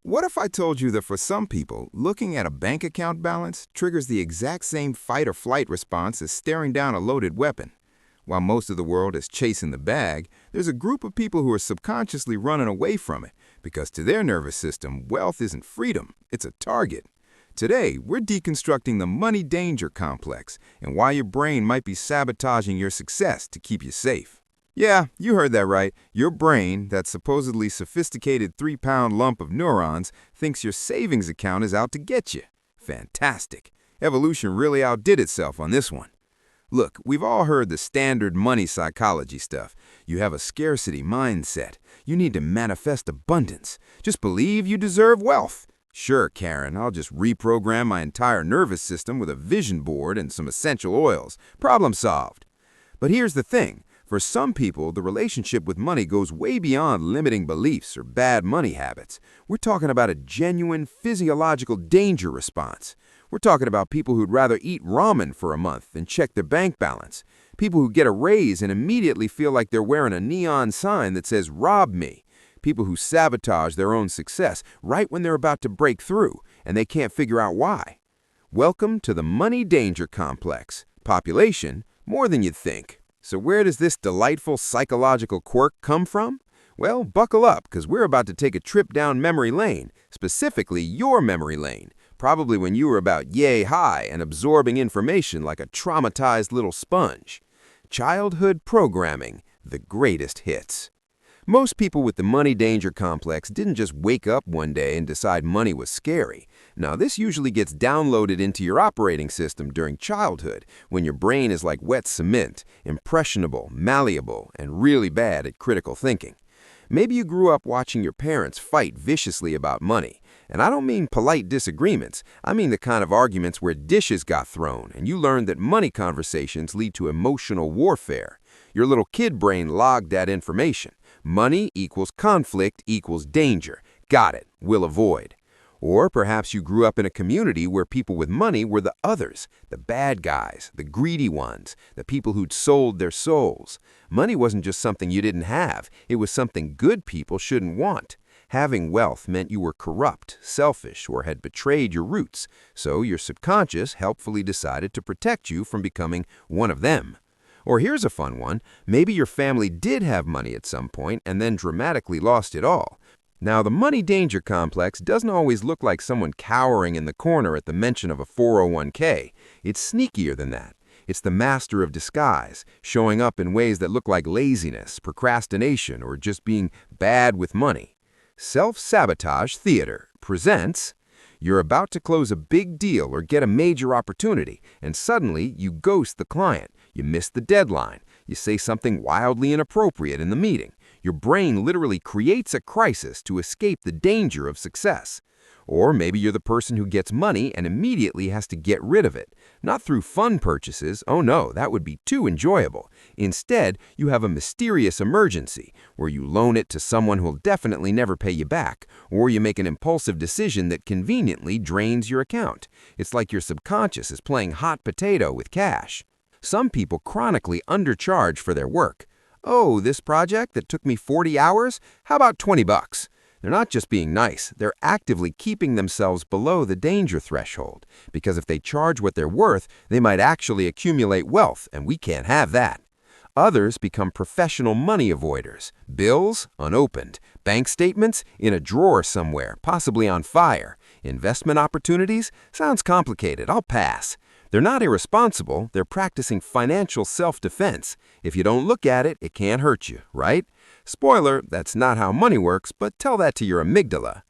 What if I told you that for some people, looking at a bank account balance triggers the exact same fight or flight response as staring down a loaded weapon? While most of the world is chasing the bag, there's a group of people who are subconsciously running away from it because to their nervous system, wealth isn't freedom, it's a target. Today, we're deconstructing the money danger complex and why your brain might be sabotaging your success to keep you safe. Yeah, you heard that right. Your brain, that supposedly sophisticated 3-pound lump of neurons, thinks your savings account is out to get you. Fantastic. Evolution really outdid itself on this one. Look, we've all heard the standard money psychology stuff. You have a scarcity mindset. You need to manifest abundance. Just believe you deserve wealth. Sure, Karen, I'll just reprogram my entire nervous system with a vision board and some essential oils. Problem solved. But here's the thing. For some people, the relationship with money goes way beyond limiting beliefs or bad money habits. We're talking about a genuine physiological danger response. We're talking about people who'd rather eat ramen for a month than check their bank balance. People who get a raise and immediately feel like they're wearing a neon sign that says, "Rob me." People who sabotage their own success right when they're about to break through, and they can't figure out why. Welcome to the money danger complex. Population, more than you'd think. So where does this delightful psychological quirk come from? Well, buckle up, because we're about to take a trip down memory lane, specifically your memory lane, probably when you were about yay high and absorbing information like a traumatized little sponge. Childhood programming, the greatest hits. Most people with the money danger complex didn't just wake up one day and decide money was scary. Now, this usually gets downloaded into your operating system during childhood, when your brain is like wet cement, impressionable, malleable, and really bad at critical thinking. Maybe you grew up watching your parents fight viciously about money. And I don't mean polite disagreements. I mean the kind of arguments where dishes got thrown and you learned that money conversations lead to emotional warfare. Your little kid brain logged that information. Money equals conflict equals danger. Got it. Will avoid. Or perhaps you grew up in a community where people with money were the others, the bad guys, the greedy ones, the people who'd sold their souls. Money wasn't just something you didn't have. It was something good people shouldn't want. Having wealth meant you were corrupt, selfish, or had betrayed your roots, so your subconscious helpfully decided to protect you from becoming one of them. Or here's a fun one. Maybe your family did have money at some point and then dramatically lost it all. Now, the money danger complex doesn't always look like someone cowering in the corner at the mention of a 401k. It's sneakier than that. It's the master of disguise, showing up in ways that look like laziness, procrastination, or just being bad with money. Self-Sabotage Theater presents, you're about to close a big deal or get a major opportunity, and suddenly you ghost the client. You miss the deadline. You say something wildly inappropriate in the meeting. Your brain literally creates a crisis to escape the danger of success. Or maybe you're the person who gets money and immediately has to get rid of it. Not through fun purchases. Oh no, that would be too enjoyable. Instead, you have a mysterious emergency where you loan it to someone who'll definitely never pay you back, or you make an impulsive decision that conveniently drains your account. It's like your subconscious is playing hot potato with cash. Some people chronically undercharge for their work. Oh, this project that took me 40 hours? How about 20 bucks? They're not just being nice, they're actively keeping themselves below the danger threshold, because if they charge what they're worth, they might actually accumulate wealth, and we can't have that. Others become professional money avoiders. Bills, unopened. Bank statements, in a drawer somewhere, possibly on fire. Investment opportunities? Sounds complicated, I'll pass. They're not irresponsible, they're practicing financial self-defense. If you don't look at it, it can't hurt you, right? Spoiler, that's not how money works, but tell that to your amygdala.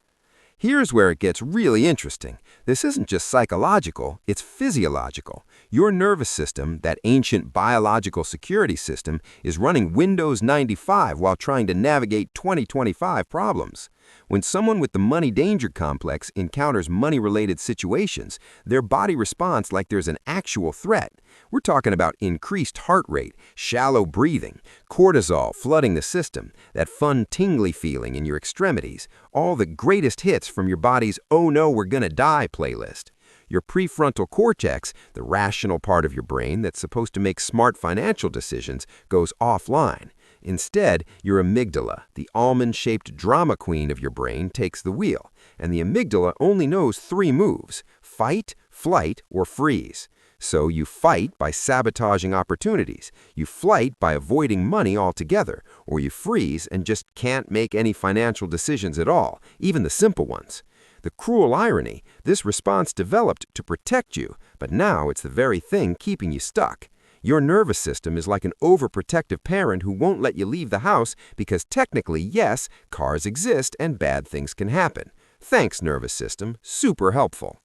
Here's where it gets really interesting. This isn't just psychological, it's physiological. Your nervous system, that ancient biological security system, is running Windows 95 while trying to navigate 2025 problems. When someone with the money danger complex encounters money-related situations, their body responds like there's an actual threat. We're talking about increased heart rate, shallow breathing, cortisol flooding the system, that fun tingly feeling in your extremities, all the greatest hits from your body's "Oh no, we're gonna die" playlist. Your prefrontal cortex, the rational part of your brain that's supposed to make smart financial decisions, goes offline. Instead, your amygdala, the almond-shaped drama queen of your brain, takes the wheel. and the amygdala only knows three moves: fight, flight, or freeze. So you fight by sabotaging opportunities, you flight by avoiding money altogether, or you freeze and just can't make any financial decisions at all, even the simple ones. The cruel irony, this response developed to protect you, but now it's the very thing keeping you stuck. Your nervous system is like an overprotective parent who won't let you leave the house because technically, yes, cars exist and bad things can happen. Thanks, nervous system. Super helpful.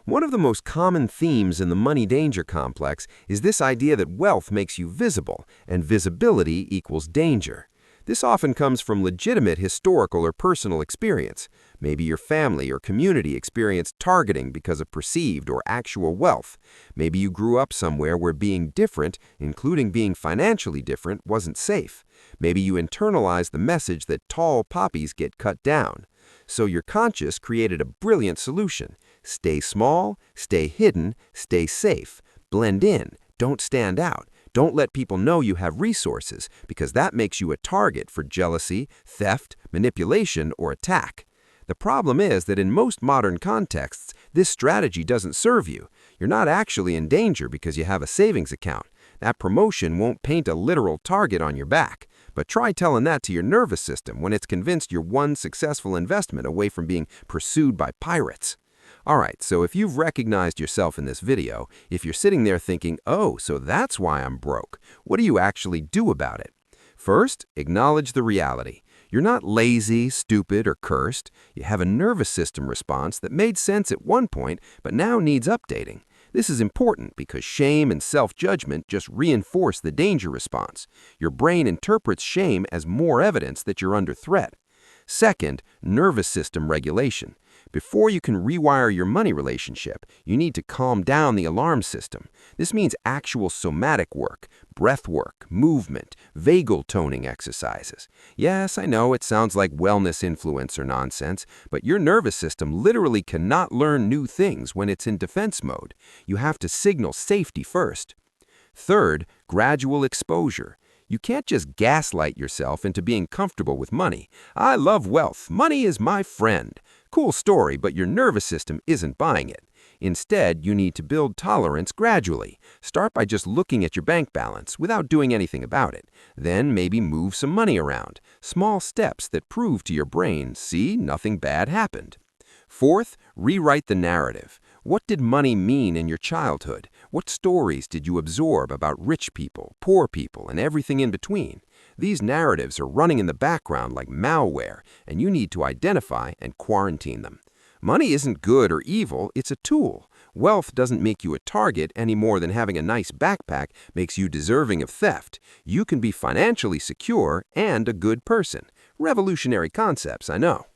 One of the most common themes in the money danger complex is this idea that wealth makes you visible, and visibility equals danger. This often comes from legitimate historical or personal experience. Maybe your family or community experienced targeting because of perceived or actual wealth. Maybe you grew up somewhere where being different, including being financially different, wasn't safe. Maybe you internalized the message that tall poppies get cut down. So your conscious created a brilliant solution. Stay small, stay hidden, stay safe. Blend in, don't stand out. Don't let people know you have resources, because that makes you a target for jealousy, theft, manipulation, or attack. The problem is that in most modern contexts, this strategy doesn't serve you. You're not actually in danger because you have a savings account. That promotion won't paint a literal target on your back. But try telling that to your nervous system when it's convinced you're one successful investment away from being pursued by pirates. Alright, so if you've recognized yourself in this video, if you're sitting there thinking, oh, so that's why I'm broke, what do you actually do about it? First, acknowledge the reality. You're not lazy, stupid, or cursed. You have a nervous system response that made sense at one point, but now needs updating. This is important because shame and self-judgment just reinforce the danger response. Your brain interprets shame as more evidence that you're under threat. Second, nervous system regulation. Before you can rewire your money relationship, you need to calm down the alarm system. This means actual somatic work, breath work, movement, vagal toning exercises. Yes, I know it sounds like wellness influencer nonsense, but your nervous system literally cannot learn new things when it's in defense mode. You have to signal safety first. Third, gradual exposure. You can't just gaslight yourself into being comfortable with money. I love wealth. Money is my friend. Cool story, but your nervous system isn't buying it. Instead, you need to build tolerance gradually. Start by just looking at your bank balance without doing anything about it. Then maybe move some money around. Small steps that prove to your brain, see, nothing bad happened. Fourth, rewrite the narrative. What did money mean in your childhood? What stories did you absorb about rich people, poor people, and everything in between? These narratives are running in the background like malware, and you need to identify and quarantine them. Money isn't good or evil, it's a tool. Wealth doesn't make you a target any more than having a nice backpack makes you deserving of theft. You can be financially secure and a good person. Revolutionary concepts, I know.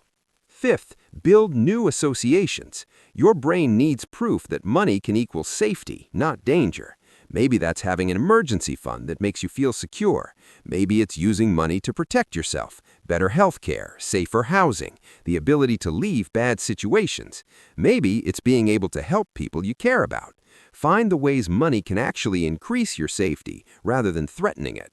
Fifth, build new associations. Your brain needs proof that money can equal safety, not danger. Maybe that's having an emergency fund that makes you feel secure. Maybe it's using money to protect yourself, better health care, safer housing, the ability to leave bad situations. Maybe it's being able to help people you care about. Find the ways money can actually increase your safety rather than threatening it.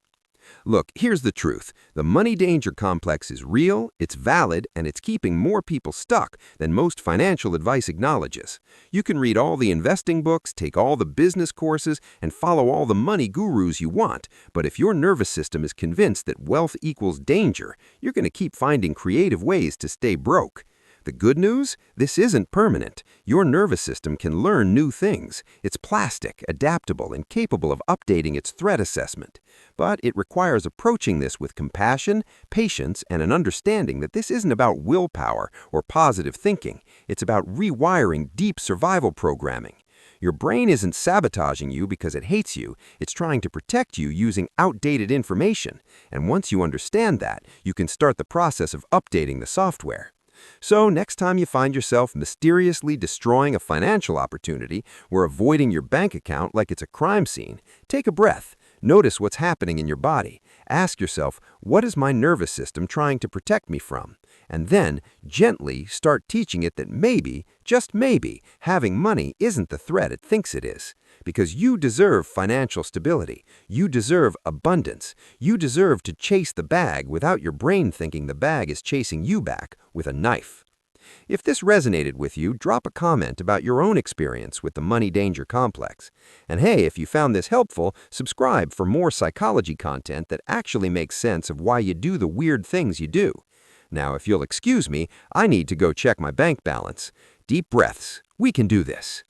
Look, here's the truth. The money danger complex is real, it's valid, and it's keeping more people stuck than most financial advice acknowledges. You can read all the investing books, take all the business courses, and follow all the money gurus you want, but if your nervous system is convinced that wealth equals danger, you're going to keep finding creative ways to stay broke. The good news? This isn't permanent. Your nervous system can learn new things. It's plastic, adaptable, and capable of updating its threat assessment. But it requires approaching this with compassion, patience, and an understanding that this isn't about willpower or positive thinking. It's about rewiring deep survival programming. Your brain isn't sabotaging you because it hates you. It's trying to protect you using outdated information. And once you understand that, you can start the process of updating the software. So next time you find yourself mysteriously destroying a financial opportunity or avoiding your bank account like it's a crime scene, take a breath. Notice what's happening in your body. Ask yourself, what is my nervous system trying to protect me from? And then, gently start teaching it that maybe, just maybe, having money isn't the threat it thinks it is. Because you deserve financial stability. You deserve abundance. You deserve to chase the bag without your brain thinking the bag is chasing you back with a knife. If this resonated with you, drop a comment about your own experience with the money danger complex. And hey, if you found this helpful, subscribe for more psychology content that actually makes sense of why you do the weird things you do. Now, if you'll excuse me, I need to go check my bank balance. Deep breaths. We can do this.